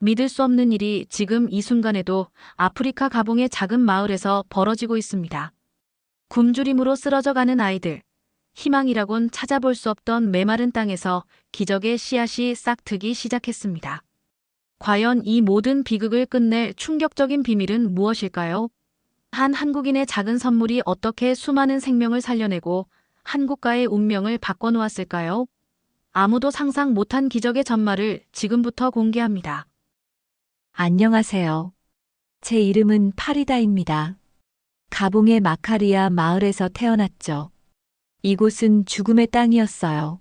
믿을 수 없는 일이 지금 이 순간에도 아프리카 가봉의 작은 마을에서 벌어지고 있습니다. 굶주림으로 쓰러져가는 아이들, 희망이라곤 찾아볼 수 없던 메마른 땅에서 기적의 씨앗이 싹트기 시작했습니다. 과연 이 모든 비극을 끝낼 충격적인 비밀은 무엇일까요? 한 한국인의 작은 선물이 어떻게 수많은 생명을 살려내고 한 국가의 운명을 바꿔놓았을까요? 아무도 상상 못한 기적의 전말을 지금부터 공개합니다. 안녕하세요. 제 이름은 파리다입니다. 가봉의 마카리아 마을에서 태어났죠. 이곳은 죽음의 땅이었어요.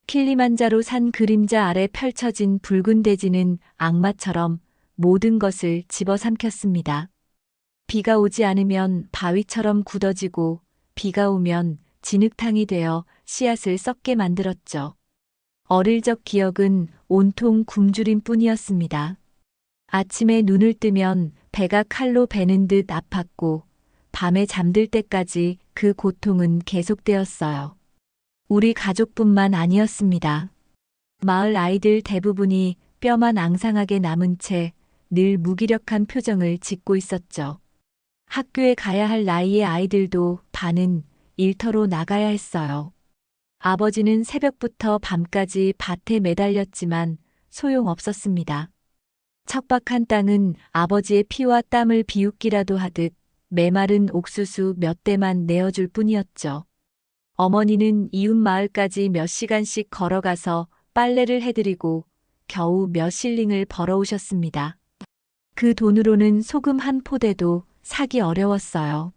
킬리만자로 산 그림자 아래 펼쳐진 붉은 대지는 악마처럼 모든 것을 집어삼켰습니다. 비가 오지 않으면 바위처럼 굳어지고 비가 오면 진흙탕이 되어 씨앗을 썩게 만들었죠. 어릴 적 기억은 온통 굶주림 뿐이었습니다. 아침에 눈을 뜨면 배가 칼로 베는 듯 아팠고 밤에 잠들 때까지 그 고통은 계속되었어요. 우리 가족뿐만 아니었습니다. 마을 아이들 대부분이 뼈만 앙상하게 남은 채 늘 무기력한 표정을 짓고 있었죠. 학교에 가야 할 나이의 아이들도 반은 일터로 나가야 했어요. 아버지는 새벽부터 밤까지 밭에 매달렸지만 소용없었습니다. 척박한 땅은 아버지의 피와 땀을 비웃기라도 하듯 메마른 옥수수 몇 대만 내어줄 뿐이었죠. 어머니는 이웃 마을까지 몇 시간씩 걸어가서 빨래를 해드리고 겨우 몇 실링을 벌어오셨습니다. 그 돈으로는 소금 한 포대도 사기 어려웠어요.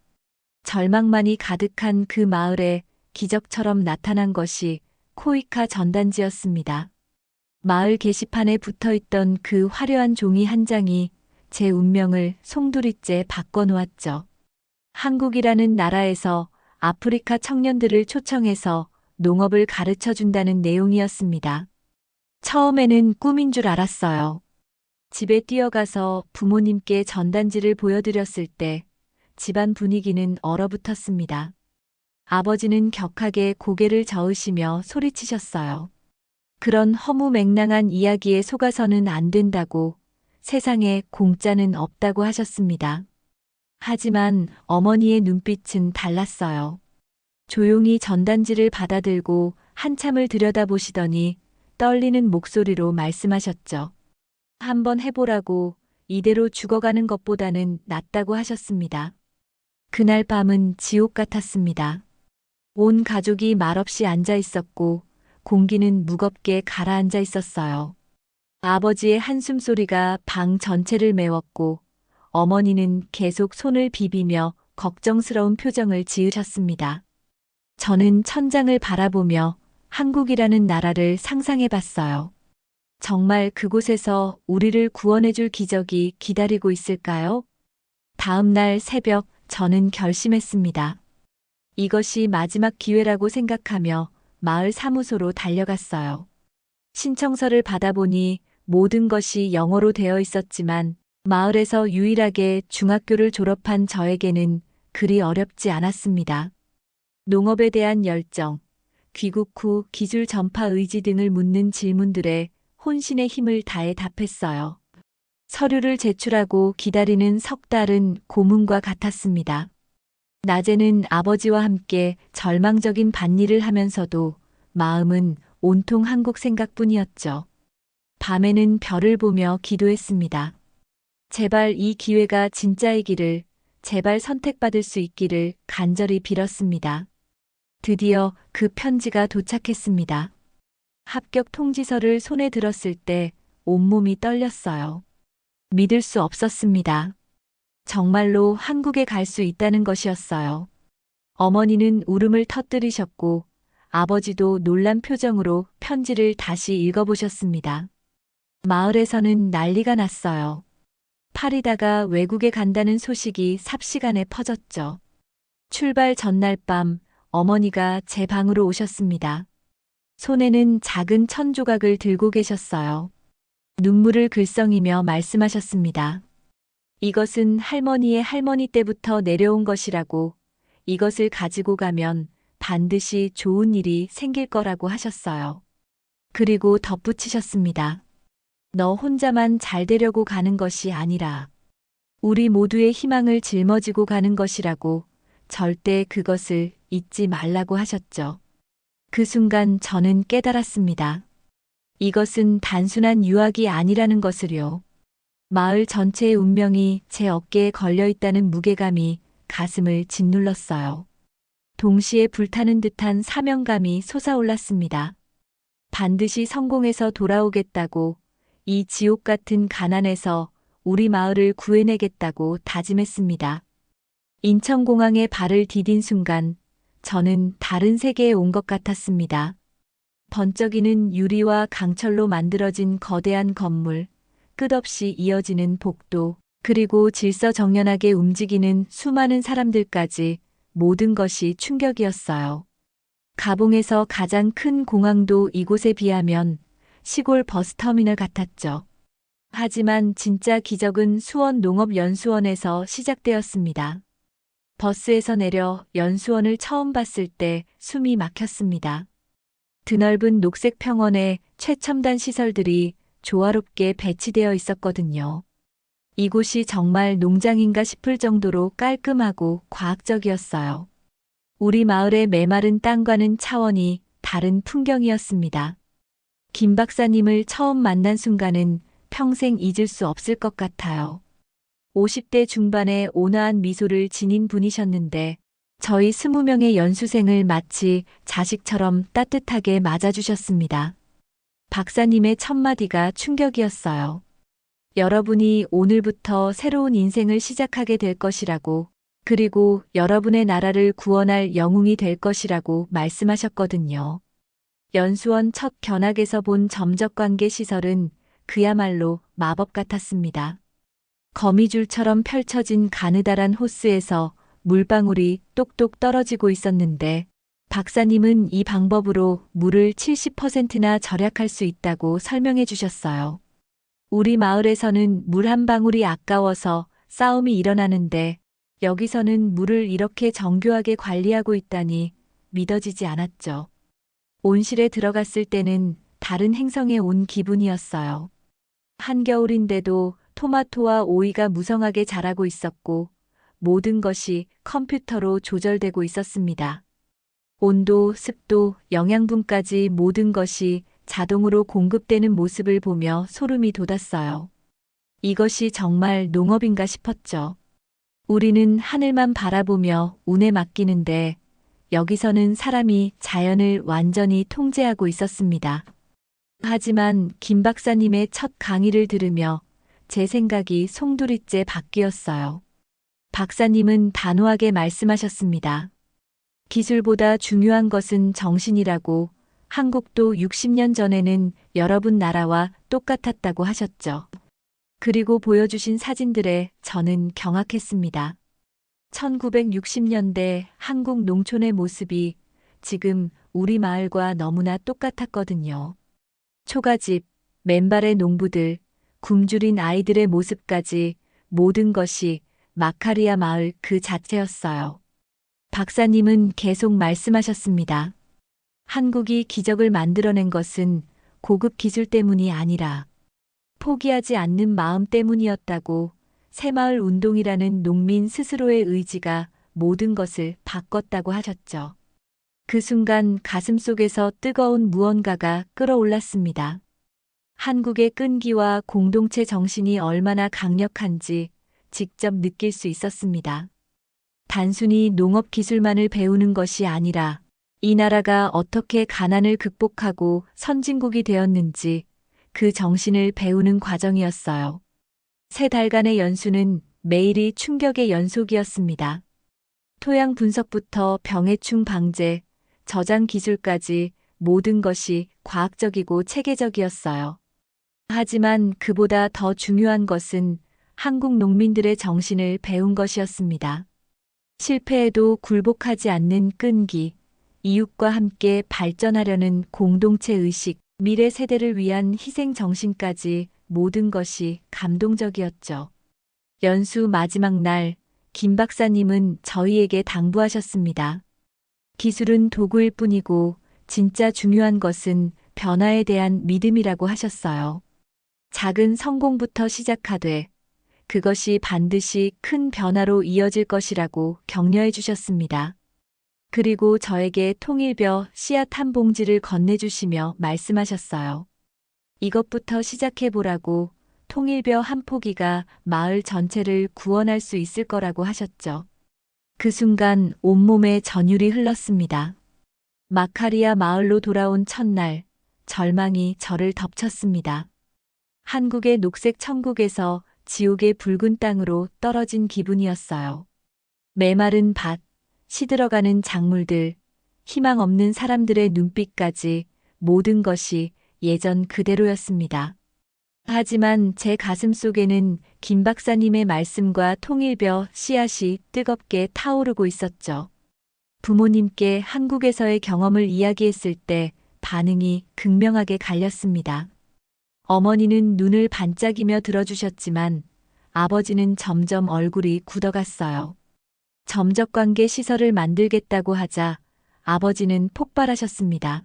절망만이 가득한 그 마을에 기적처럼 나타난 것이 코이카 전단지였습니다. 마을 게시판에 붙어있던 그 화려한 종이 한 장이 제 운명을 송두리째 바꿔놓았죠. 한국이라는 나라에서 아프리카 청년들을 초청해서 농업을 가르쳐 준다는 내용이었습니다. 처음에는 꿈인 줄 알았어요. 집에 뛰어가서 부모님께 전단지를 보여드렸을 때 집안 분위기는 얼어붙었습니다. 아버지는 격하게 고개를 저으시며 소리치셨어요. 그런 허무맹랑한 이야기에 속아서는 안 된다고, 세상에 공짜는 없다고 하셨습니다. 하지만 어머니의 눈빛은 달랐어요. 조용히 전단지를 받아들고 한참을 들여다보시더니 떨리는 목소리로 말씀하셨죠. 한번 해보라고, 이대로 죽어가는 것보다는 낫다고 하셨습니다. 그날 밤은 지옥 같았습니다. 온 가족이 말없이 앉아 있었고 공기는 무겁게 가라앉아 있었어요. 아버지의 한숨소리가 방 전체를 메웠고 어머니는 계속 손을 비비며 걱정스러운 표정을 지으셨습니다. 저는 천장을 바라보며 한국이라는 나라를 상상해 봤어요. 정말 그곳에서 우리를 구원해줄 기적이 기다리고 있을까요? 다음 날 새벽 저는 결심했습니다. 이것이 마지막 기회라고 생각하며 마을 사무소로 달려갔어요. 신청서를 받아보니 모든 것이 영어로 되어 있었지만 마을에서 유일하게 중학교를 졸업한 저에게는 그리 어렵지 않았습니다. 농업에 대한 열정, 귀국 후 기술 전파 의지 등을 묻는 질문들에 혼신의 힘을 다해 답했어요. 서류를 제출하고 기다리는 석 달은 고문과 같았습니다. 낮에는 아버지와 함께 절망적인 밭일을 하면서도 마음은 온통 한국 생각뿐이었죠. 밤에는 별을 보며 기도했습니다. 제발 이 기회가 진짜이기를, 제발 선택받을 수 있기를 간절히 빌었습니다. 드디어 그 편지가 도착했습니다. 합격 통지서를 손에 들었을 때 온몸이 떨렸어요. 믿을 수 없었습니다. 정말로 한국에 갈 수 있다는 것이었어요. 어머니는 울음을 터뜨리셨고 아버지도 놀란 표정으로 편지를 다시 읽어보셨습니다. 마을에서는 난리가 났어요. 파리다가 외국에 간다는 소식이 삽시간에 퍼졌죠. 출발 전날 밤 어머니가 제 방으로 오셨습니다. 손에는 작은 천 조각을 들고 계셨어요. 눈물을 글썽이며 말씀하셨습니다. 이것은 할머니의 할머니 때부터 내려온 것이라고, 이것을 가지고 가면 반드시 좋은 일이 생길 거라고 하셨어요. 그리고 덧붙이셨습니다. 너 혼자만 잘 되려고 가는 것이 아니라 우리 모두의 희망을 짊어지고 가는 것이라고 절대 그것을 잊지 말라고 하셨죠. 그 순간 저는 깨달았습니다. 이것은 단순한 유학이 아니라는 것을요. 마을 전체의 운명이 제 어깨에 걸려 있다는 무게감이 가슴을 짓눌렀어요. 동시에 불타는 듯한 사명감이 솟아올랐습니다. 반드시 성공해서 돌아오겠다고, 이 지옥 같은 가난에서 우리 마을을 구해내겠다고 다짐했습니다. 인천공항에 발을 디딘 순간 저는 다른 세계에 온 것 같았습니다. 번쩍이는 유리와 강철로 만들어진 거대한 건물, 끝없이 이어지는 복도, 그리고 질서정연하게 움직이는 수많은 사람들까지 모든 것이 충격이었어요. 가봉에서 가장 큰 공항도 이곳에 비하면 시골 버스터미널 같았죠. 하지만 진짜 기적은 수원 농업연수원에서 시작되었습니다. 버스에서 내려 연수원을 처음 봤을 때 숨이 막혔습니다. 드넓은 녹색 평원에 최첨단 시설들이 조화롭게 배치되어 있었거든요. 이곳이 정말 농장인가 싶을 정도로 깔끔하고 과학적이었어요. 우리 마을의 메마른 땅과는 차원이 다른 풍경이었습니다. 김 박사님을 처음 만난 순간은 평생 잊을 수 없을 것 같아요. 50대 중반의 온화한 미소를 지닌 분이셨는데 저희 20명의 연수생을 마치 자식처럼 따뜻하게 맞아주셨습니다. 박사님의 첫마디가 충격이었어요. 여러분이 오늘부터 새로운 인생을 시작하게 될 것이라고, 그리고 여러분의 나라를 구원할 영웅이 될 것이라고 말씀하셨거든요. 연수원 첫 견학에서 본 점적관계 시설은 그야말로 마법 같았습니다. 거미줄처럼 펼쳐진 가느다란 호스에서 물방울이 똑똑 떨어지고 있었는데 박사님은 이 방법으로 물을 70%나 절약할 수 있다고 설명해 주셨어요. 우리 마을에서는 물 한 방울이 아까워서 싸움이 일어나는데 여기서는 물을 이렇게 정교하게 관리하고 있다니 믿어지지 않았죠. 온실에 들어갔을 때는 다른 행성에 온 기분이었어요. 한겨울인데도 토마토와 오이가 무성하게 자라고 있었고 모든 것이 컴퓨터로 조절되고 있었습니다. 온도, 습도, 영양분까지 모든 것이 자동으로 공급되는 모습을 보며 소름이 돋았어요. 이것이 정말 농업인가 싶었죠. 우리는 하늘만 바라보며 운에 맡기는데 여기서는 사람이 자연을 완전히 통제하고 있었습니다. 하지만 김 박사님의 첫 강의를 들으며 제 생각이 송두리째 바뀌었어요. 박사님은 단호하게 말씀하셨습니다. 기술보다 중요한 것은 정신이라고, 한국도 60년 전에는 여러분 나라와 똑같았다고 하셨죠. 그리고 보여주신 사진들에 저는 경악했습니다. 1960년대 한국 농촌의 모습이 지금 우리 마을과 너무나 똑같았거든요. 초가집, 맨발의 농부들, 굶주린 아이들의 모습까지 모든 것이 마카리아 마을 그 자체였어요. 박사님은 계속 말씀하셨습니다. 한국이 기적을 만들어낸 것은 고급 기술 때문이 아니라 포기하지 않는 마음 때문이었다고, 새마을 운동이라는 농민 스스로의 의지가 모든 것을 바꿨다고 하셨죠. 그 순간 가슴속에서 뜨거운 무언가가 끓어올랐습니다. 한국의 끈기와 공동체 정신이 얼마나 강력한지 직접 느낄 수 있었습니다. 단순히 농업 기술만을 배우는 것이 아니라 이 나라가 어떻게 가난을 극복하고 선진국이 되었는지 그 정신을 배우는 과정이었어요. 3달간의 연수는 매일이 충격의 연속이었습니다. 토양 분석부터 병해충 방제, 저장 기술까지 모든 것이 과학적이고 체계적이었어요. 하지만 그보다 더 중요한 것은 한국 농민들의 정신을 배운 것이었습니다. 실패에도 굴복하지 않는 끈기, 이웃과 함께 발전하려는 공동체 의식, 미래 세대를 위한 희생 정신까지 모든 것이 감동적이었죠. 연수 마지막 날, 김 박사님은 저희에게 당부하셨습니다. 기술은 도구일 뿐이고 진짜 중요한 것은 변화에 대한 믿음이라고 하셨어요. 작은 성공부터 시작하되 그것이 반드시 큰 변화로 이어질 것이라고 격려해 주셨습니다. 그리고 저에게 통일벼 씨앗 한 봉지를 건네주시며 말씀하셨어요. 이것부터 시작해보라고. 통일벼 한 포기가 마을 전체를 구원할 수 있을 거라고 하셨죠. 그 순간 온몸에 전율이 흘렀습니다. 마카리아 마을로 돌아온 첫날, 절망이 저를 덮쳤습니다. 한국의 녹색 천국에서 지옥의 붉은 땅으로 떨어진 기분이었어요. 메마른 밭, 시들어가는 작물들, 희망 없는 사람들의 눈빛까지 모든 것이 예전 그대로였습니다. 하지만 제 가슴 속에는 김 박사님의 말씀과 통일벼 씨앗이 뜨겁게 타오르고 있었죠. 부모님께 한국에서의 경험을 이야기했을 때 반응이 극명하게 갈렸습니다. 어머니는 눈을 반짝이며 들어주셨지만 아버지는 점점 얼굴이 굳어갔어요. 점적관계 시설을 만들겠다고 하자 아버지는 폭발하셨습니다.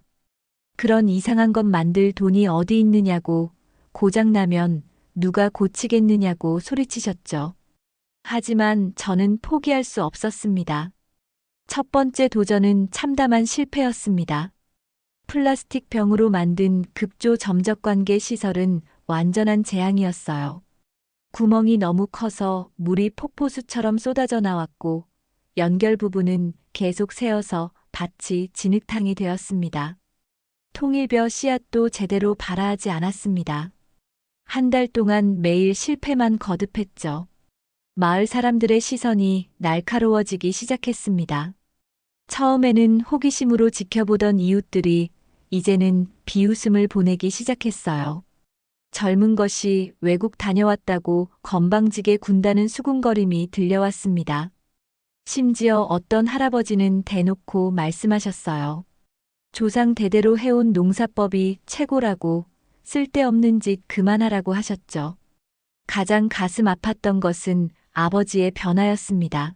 그런 이상한 것 만들 돈이 어디 있느냐고, 고장나면 누가 고치겠느냐고 소리치셨죠. 하지만 저는 포기할 수 없었습니다. 첫 번째 도전은 참담한 실패였습니다. 플라스틱 병으로 만든 급조 점적관계 시설은 완전한 재앙이었어요. 구멍이 너무 커서 물이 폭포수처럼 쏟아져 나왔고 연결 부분은 계속 새어서 밭이 진흙탕이 되었습니다. 통일벼 씨앗도 제대로 발아하지 않았습니다. 한 달 동안 매일 실패만 거듭했죠. 마을 사람들의 시선이 날카로워지기 시작했습니다. 처음에는 호기심으로 지켜보던 이웃들이 이제는 비웃음을 보내기 시작했어요. 젊은 것이 외국 다녀왔다고 건방지게 군다는 수군거림이 들려왔습니다. 심지어 어떤 할아버지는 대놓고 말씀하셨어요. 조상 대대로 해온 농사법이 최고라고, 쓸데없는 짓 그만하라고 하셨죠. 가장 가슴 아팠던 것은 아버지의 변화였습니다.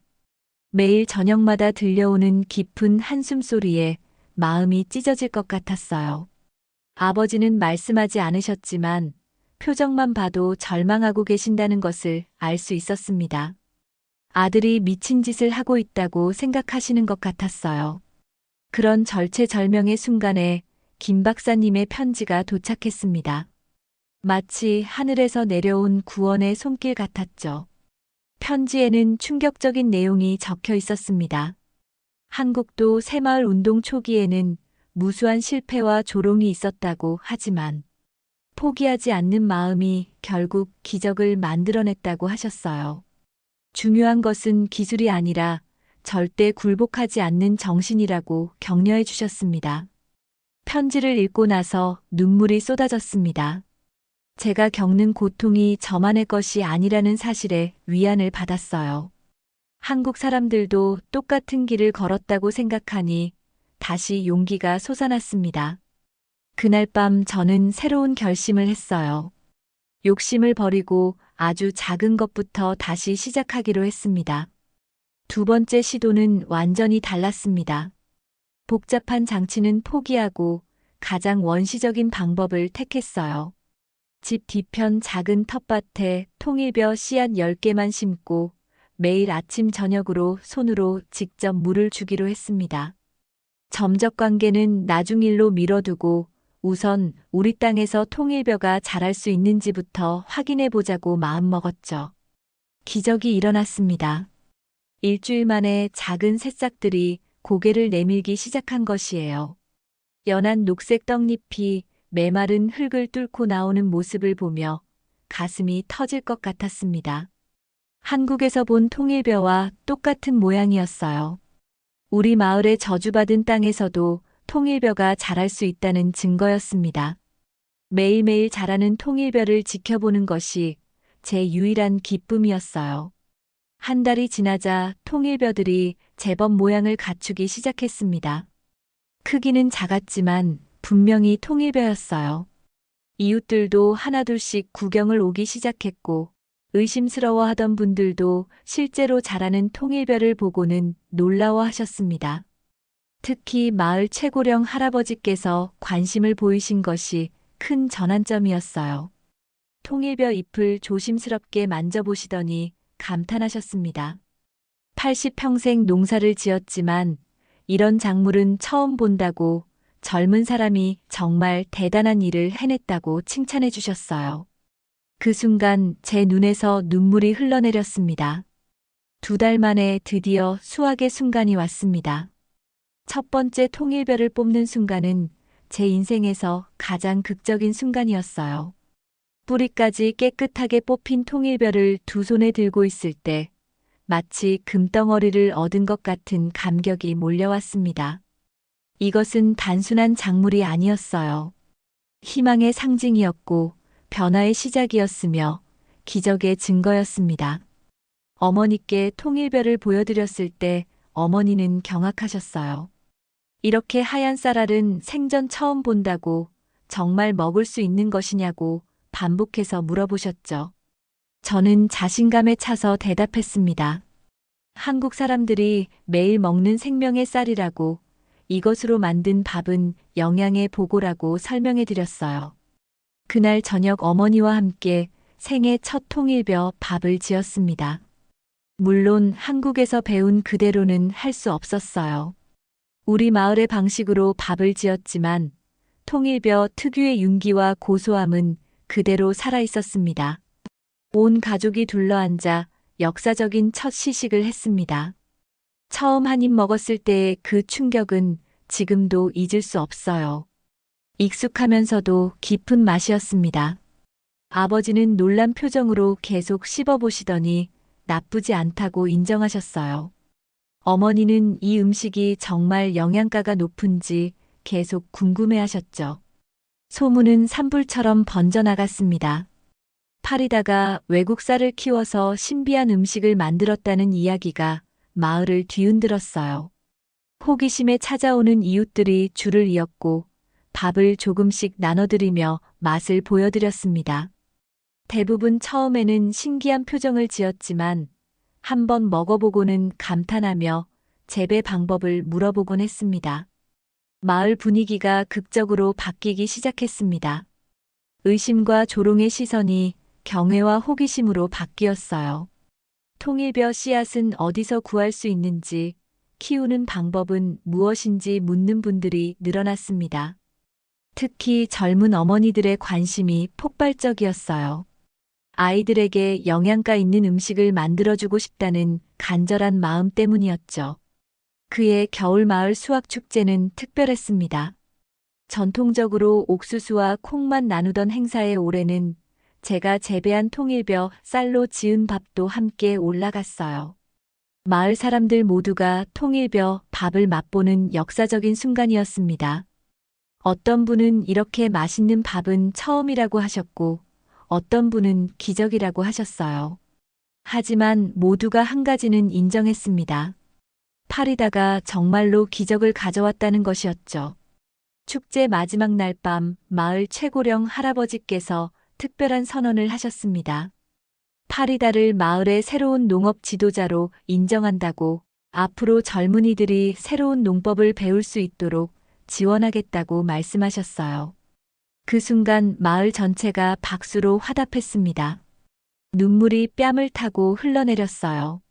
매일 저녁마다 들려오는 깊은 한숨 소리에 마음이 찢어질 것 같았어요. 아버지는 말씀하지 않으셨지만 표정만 봐도 절망하고 계신다는 것을 알 수 있었습니다. 아들이 미친 짓을 하고 있다고 생각하시는 것 같았어요. 그런 절체절명의 순간에 김 박사님의 편지가 도착했습니다. 마치 하늘에서 내려온 구원의 손길 같았죠. 편지에는 충격적인 내용이 적혀 있었습니다. 한국도 새마을 운동 초기에는 무수한 실패와 조롱이 있었다고 하지만 포기하지 않는 마음이 결국 기적을 만들어냈다고 하셨어요. 중요한 것은 기술이 아니라 절대 굴복하지 않는 정신이라고 격려해 주셨습니다. 편지를 읽고 나서 눈물이 쏟아졌습니다. 제가 겪는 고통이 저만의 것이 아니라는 사실에 위안을 받았어요. 한국 사람들도 똑같은 길을 걸었다고 생각하니 다시 용기가 솟아났습니다. 그날 밤 저는 새로운 결심을 했어요. 욕심을 버리고 아주 작은 것부터 다시 시작하기로 했습니다. 두 번째 시도는 완전히 달랐습니다. 복잡한 장치는 포기하고 가장 원시적인 방법을 택했어요. 집 뒤편 작은 텃밭에 통일벼 씨앗 10개만 심고 매일 아침 저녁으로 손으로 직접 물을 주기로 했습니다. 점적관계는 나중 일로 미뤄두고 우선 우리 땅에서 통일벼가 자랄 수 있는지부터 확인해 보자고 마음먹었죠. 기적이 일어났습니다. 일주일 만에 작은 새싹들이 고개를 내밀기 시작한 것이에요. 연한 녹색 떡잎이 메마른 흙을 뚫고 나오는 모습을 보며 가슴이 터질 것 같았습니다. 한국에서 본 통일벼와 똑같은 모양이었어요. 우리 마을의 저주받은 땅에서도 통일벼가 자랄 수 있다는 증거였습니다. 매일매일 자라는 통일벼를 지켜보는 것이 제 유일한 기쁨이었어요. 한 달이 지나자 통일벼들이 제법 모양을 갖추기 시작했습니다. 크기는 작았지만 분명히 통일벼였어요. 이웃들도 하나둘씩 구경을 오기 시작했고 의심스러워하던 분들도 실제로 자라는 통일벼를 보고는 놀라워하셨습니다. 특히 마을 최고령 할아버지께서 관심을 보이신 것이 큰 전환점이었어요. 통일벼 잎을 조심스럽게 만져보시더니 감탄하셨습니다. 80평생 농사를 지었지만 이런 작물은 처음 본다고 젊은 사람이 정말 대단한 일을 해냈다고 칭찬해 주셨어요. 그 순간 제 눈에서 눈물이 흘러내렸습니다. 2달 만에 드디어 수확의 순간이 왔습니다. 첫 번째 통일벼를 뽑는 순간은 제 인생에서 가장 극적인 순간이었어요. 뿌리까지 깨끗하게 뽑힌 통일벼를 두 손에 들고 있을 때 마치 금덩어리를 얻은 것 같은 감격이 몰려왔습니다. 이것은 단순한 작물이 아니었어요. 희망의 상징이었고 변화의 시작이었으며 기적의 증거였습니다. 어머니께 통일벼를 보여드렸을 때 어머니는 경악하셨어요. 이렇게 하얀 쌀알은 생전 처음 본다고 정말 먹을 수 있는 것이냐고 반복해서 물어보셨죠. 저는 자신감에 차서 대답했습니다. 한국 사람들이 매일 먹는 생명의 쌀이라고 이것으로 만든 밥은 영양의 보고라고 설명해 드렸어요. 그날 저녁 어머니와 함께 생애 첫 통일벼 밥을 지었습니다. 물론 한국에서 배운 그대로는 할 수 없었어요. 우리 마을의 방식으로 밥을 지었지만 통일벼 특유의 윤기와 고소함은 그대로 살아 있었습니다. 온 가족이 둘러앉아 역사적인 첫 시식을 했습니다. 처음 한 입 먹었을 때의 그 충격은 지금도 잊을 수 없어요. 익숙하면서도 깊은 맛이었습니다. 아버지는 놀란 표정으로 계속 씹어보시더니 나쁘지 않다고 인정하셨어요. 어머니는 이 음식이 정말 영양가가 높은지 계속 궁금해하셨죠. 소문은 산불처럼 번져나갔습니다. 파리다가 외국 쌀을 키워서 신비한 음식을 만들었다는 이야기가 마을을 뒤흔들었어요. 호기심에 찾아오는 이웃들이 줄을 이었고 밥을 조금씩 나눠드리며 맛을 보여드렸습니다. 대부분 처음에는 신기한 표정을 지었지만 한번 먹어보고는 감탄하며 재배 방법을 물어보곤 했습니다. 마을 분위기가 극적으로 바뀌기 시작했습니다. 의심과 조롱의 시선이 경외와 호기심으로 바뀌었어요. 통일벼 씨앗은 어디서 구할 수 있는지, 키우는 방법은 무엇인지 묻는 분들이 늘어났습니다. 특히 젊은 어머니들의 관심이 폭발적이었어요. 아이들에게 영양가 있는 음식을 만들어주고 싶다는 간절한 마음 때문이었죠. 그의 겨울마을 수확축제는 특별했습니다. 전통적으로 옥수수와 콩만 나누던 행사에 올해는 제가 재배한 통일벼 쌀로 지은 밥도 함께 올라갔어요. 마을 사람들 모두가 통일벼 밥을 맛보는 역사적인 순간이었습니다. 어떤 분은 이렇게 맛있는 밥은 처음이라고 하셨고, 어떤 분은 기적이라고 하셨어요. 하지만 모두가 한 가지는 인정했습니다. 파리다가 정말로 기적을 가져왔다는 것이었죠. 축제 마지막 날 밤 마을 최고령 할아버지께서 특별한 선언을 하셨습니다. 파리다를 마을의 새로운 농업 지도자로 인정한다고, 앞으로 젊은이들이 새로운 농법을 배울 수 있도록 지원하겠다고 말씀하셨어요. 그 순간 마을 전체가 박수로 화답했습니다. 눈물이 뺨을 타고 흘러내렸어요.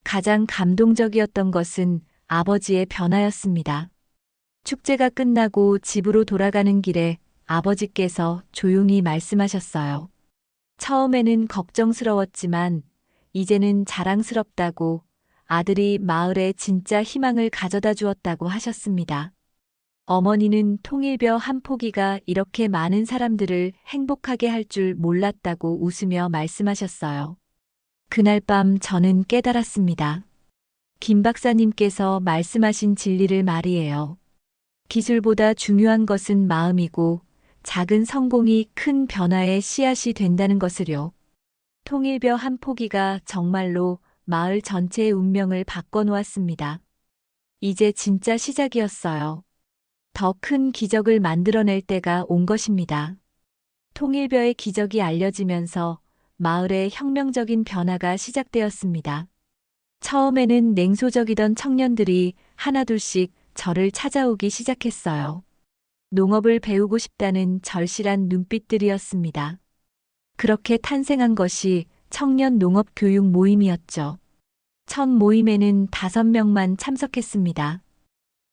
가장 감동적이었던 것은 아버지의 변화였습니다. 축제가 끝나고 집으로 돌아가는 길에 아버지께서 조용히 말씀하셨어요. 처음에는 걱정스러웠지만 이제는 자랑스럽다고, 아들이 마을에 진짜 희망을 가져다 주었다고 하셨습니다. 어머니는 통일벼 한 포기가 이렇게 많은 사람들을 행복하게 할 줄 몰랐다고 웃으며 말씀하셨어요. 그날 밤 저는 깨달았습니다. 김 박사님께서 말씀하신 진리를 말이에요. 기술보다 중요한 것은 마음이고 작은 성공이 큰 변화의 씨앗이 된다는 것을요. 통일벼 한 포기가 정말로 마을 전체의 운명을 바꿔놓았습니다. 이제 진짜 시작이었어요. 더 큰 기적을 만들어낼 때가 온 것입니다. 통일벼의 기적이 알려지면서 마을의 혁명적인 변화가 시작되었습니다. 처음에는 냉소적이던 청년들이 하나둘씩 저를 찾아오기 시작했어요. 농업을 배우고 싶다는 절실한 눈빛들이었습니다. 그렇게 탄생한 것이 청년 농업 교육 모임이었죠. 첫 모임에는 5명만 참석했습니다.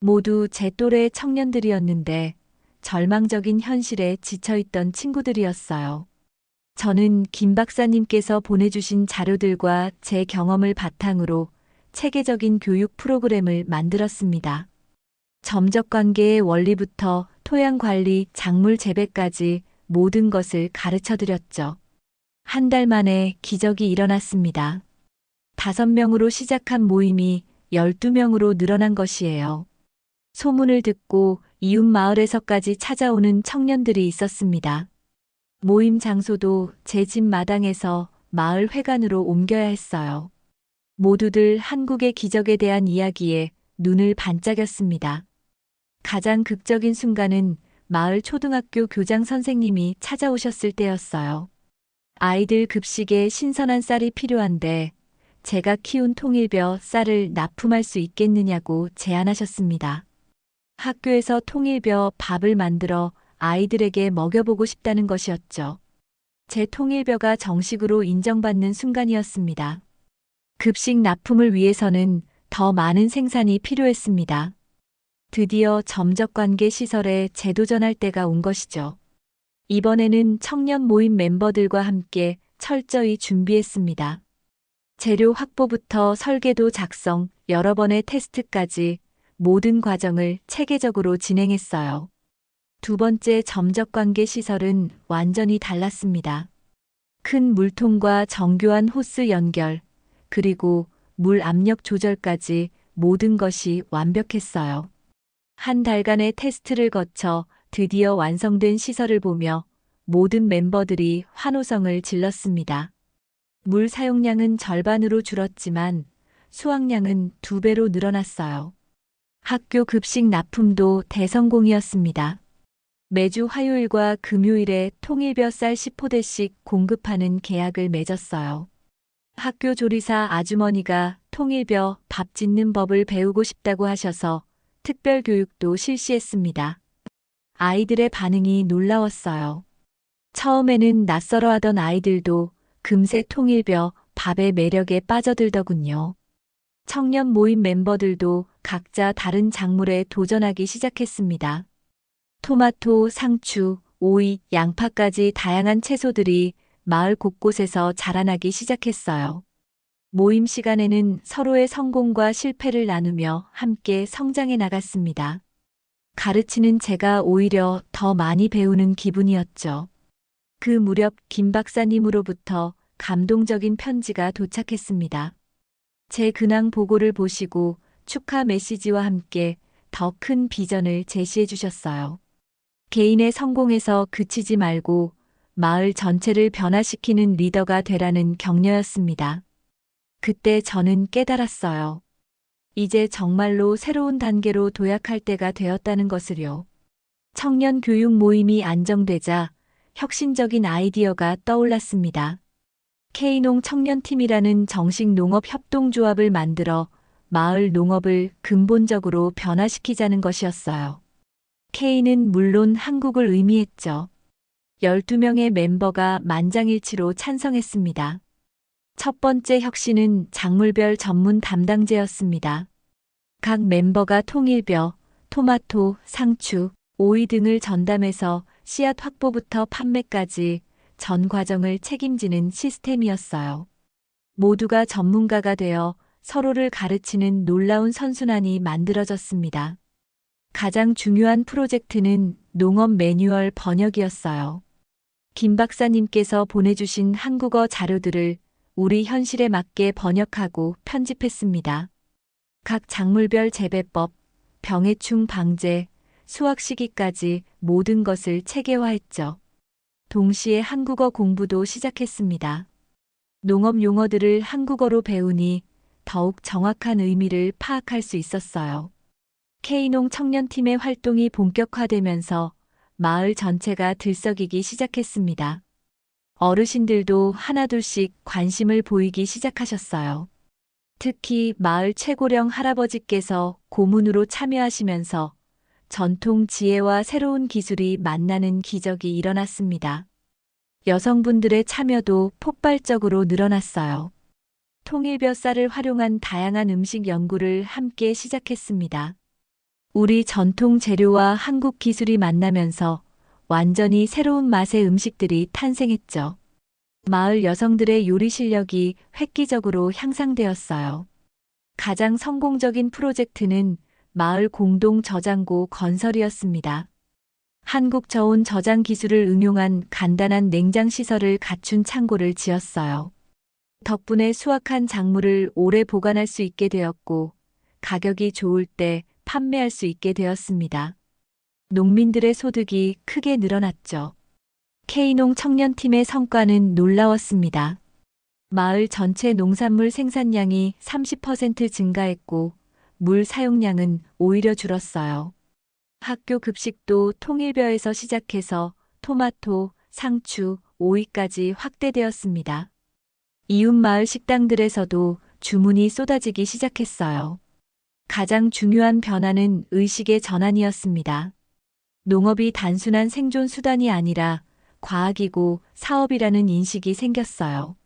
모두 제 또래 청년들이었는데 절망적인 현실에 지쳐있던 친구들이었어요. 저는 김 박사님께서 보내주신 자료들과 제 경험을 바탕으로 체계적인 교육 프로그램을 만들었습니다. 점적 관계의 원리부터 토양 관리, 작물 재배까지 모든 것을 가르쳐 드렸죠. 한 달 만에 기적이 일어났습니다. 5명으로 시작한 모임이 12명으로 늘어난 것이에요. 소문을 듣고 이웃 마을에서까지 찾아오는 청년들이 있었습니다. 모임 장소도 제 집 마당에서 마을 회관으로 옮겨야 했어요. 모두들 한국의 기적에 대한 이야기에 눈을 반짝였습니다. 가장 극적인 순간은 마을 초등학교 교장 선생님이 찾아오셨을 때였어요. 아이들 급식에 신선한 쌀이 필요한데 제가 키운 통일벼 쌀을 납품할 수 있겠느냐고 제안하셨습니다. 학교에서 통일벼 밥을 만들어 아이들에게 먹여보고 싶다는 것이었죠. 제 통일벼가 정식으로 인정받는 순간이었습니다. 급식 납품을 위해서는 더 많은 생산이 필요했습니다. 드디어 점적관계 시설에 재도전할 때가 온 것이죠. 이번에는 청년 모임 멤버들과 함께 철저히 준비했습니다. 재료 확보부터 설계도 작성, 여러 번의 테스트까지 모든 과정을 체계적으로 진행했어요. 두 번째 점적관계 시설은 완전히 달랐습니다. 큰 물통과 정교한 호스 연결, 그리고 물 압력 조절까지 모든 것이 완벽했어요. 한 달간의 테스트를 거쳐 드디어 완성된 시설을 보며 모든 멤버들이 환호성을 질렀습니다. 물 사용량은 절반으로 줄었지만 수확량은 2배로 늘어났어요. 학교 급식 납품도 대성공이었습니다. 매주 화요일과 금요일에 통일벼 쌀 10포대씩 공급하는 계약을 맺었어요. 학교 조리사 아주머니가 통일벼 밥 짓는 법을 배우고 싶다고 하셔서 특별 교육도 실시했습니다. 아이들의 반응이 놀라웠어요. 처음에는 낯설어하던 아이들도 금세 통일벼 밥의 매력에 빠져들더군요. 청년 모임 멤버들도 각자 다른 작물에 도전하기 시작했습니다. 토마토, 상추, 오이, 양파까지 다양한 채소들이 마을 곳곳에서 자라나기 시작했어요. 모임 시간에는 서로의 성공과 실패를 나누며 함께 성장해 나갔습니다. 가르치는 제가 오히려 더 많이 배우는 기분이었죠. 그 무렵 김 박사님으로부터 감동적인 편지가 도착했습니다. 제 근황 보고를 보시고 축하 메시지와 함께 더 큰 비전을 제시해 주셨어요. 개인의 성공에서 그치지 말고 마을 전체를 변화시키는 리더가 되라는 격려였습니다. 그때 저는 깨달았어요. 이제 정말로 새로운 단계로 도약할 때가 되었다는 것을요. 청년 교육 모임이 안정되자 혁신적인 아이디어가 떠올랐습니다. K농 청년팀이라는 정식 농업 협동조합을 만들어 마을 농업을 근본적으로 변화시키자는 것이었어요. K는 물론 한국을 의미했죠. 12명의 멤버가 만장일치로 찬성했습니다. 첫 번째 혁신은 작물별 전문 담당제였습니다. 각 멤버가 통일벼, 토마토, 상추, 오이 등을 전담해서 씨앗 확보부터 판매까지 전 과정을 책임지는 시스템이었어요. 모두가 전문가가 되어 서로를 가르치는 놀라운 선순환이 만들어졌습니다. 가장 중요한 프로젝트는 농업 매뉴얼 번역이었어요. 김 박사님께서 보내주신 한국어 자료들을 우리 현실에 맞게 번역하고 편집했습니다. 각 작물별 재배법, 병해충 방제, 수확 시기까지 모든 것을 체계화했죠. 동시에 한국어 공부도 시작했습니다. 농업 용어들을 한국어로 배우니 더욱 정확한 의미를 파악할 수 있었어요. K농 청년팀의 활동이 본격화되면서 마을 전체가 들썩이기 시작했습니다. 어르신들도 하나둘씩 관심을 보이기 시작하셨어요. 특히 마을 최고령 할아버지께서 고문으로 참여하시면서 전통 지혜와 새로운 기술이 만나는 기적이 일어났습니다. 여성분들의 참여도 폭발적으로 늘어났어요. 통일벼 쌀을 활용한 다양한 음식 연구를 함께 시작했습니다. 우리 전통 재료와 한국 기술이 만나면서 완전히 새로운 맛의 음식들이 탄생했죠. 마을 여성들의 요리 실력이 획기적으로 향상되었어요. 가장 성공적인 프로젝트는 마을 공동 저장고 건설이었습니다. 한국 저온 저장 기술을 응용한 간단한 냉장 시설을 갖춘 창고를 지었어요. 덕분에 수확한 작물을 오래 보관할 수 있게 되었고, 가격이 좋을 때 판매할 수 있게 되었습니다. 농민들의 소득이 크게 늘어났죠. K농 청년팀의 성과는 놀라웠습니다. 마을 전체 농산물 생산량이 30% 증가했고, 물 사용량은 오히려 줄었어요. 학교 급식도 통일벼에서 시작해서 토마토, 상추, 오이까지 확대되었습니다. 이웃 마을 식당들에서도 주문이 쏟아지기 시작했어요. 가장 중요한 변화는 의식의 전환이었습니다. 농업이 단순한 생존 수단이 아니라 과학이고 사업이라는 인식이 생겼어요.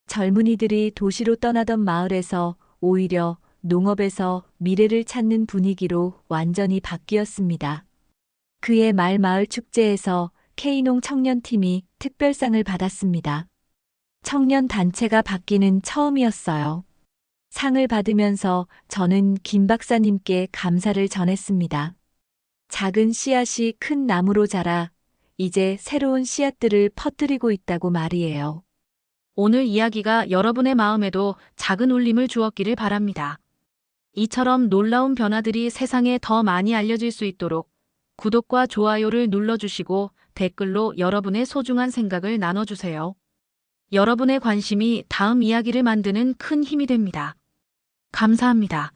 젊은이들이 도시로 떠나던 마을에서 오히려 농업에서 미래를 찾는 분위기로 완전히 바뀌었습니다. 그해 말 마을 축제에서 K농 청년팀이 특별상을 받았습니다. 청년 단체가 받기는 처음이었어요. 상을 받으면서 저는 김 박사님께 감사를 전했습니다. 작은 씨앗이 큰 나무로 자라 이제 새로운 씨앗들을 퍼뜨리고 있다고 말이에요. 오늘 이야기가 여러분의 마음에도 작은 울림을 주었기를 바랍니다. 이처럼 놀라운 변화들이 세상에 더 많이 알려질 수 있도록 구독과 좋아요를 눌러주시고 댓글로 여러분의 소중한 생각을 나눠주세요. 여러분의 관심이 다음 이야기를 만드는 큰 힘이 됩니다. 감사합니다.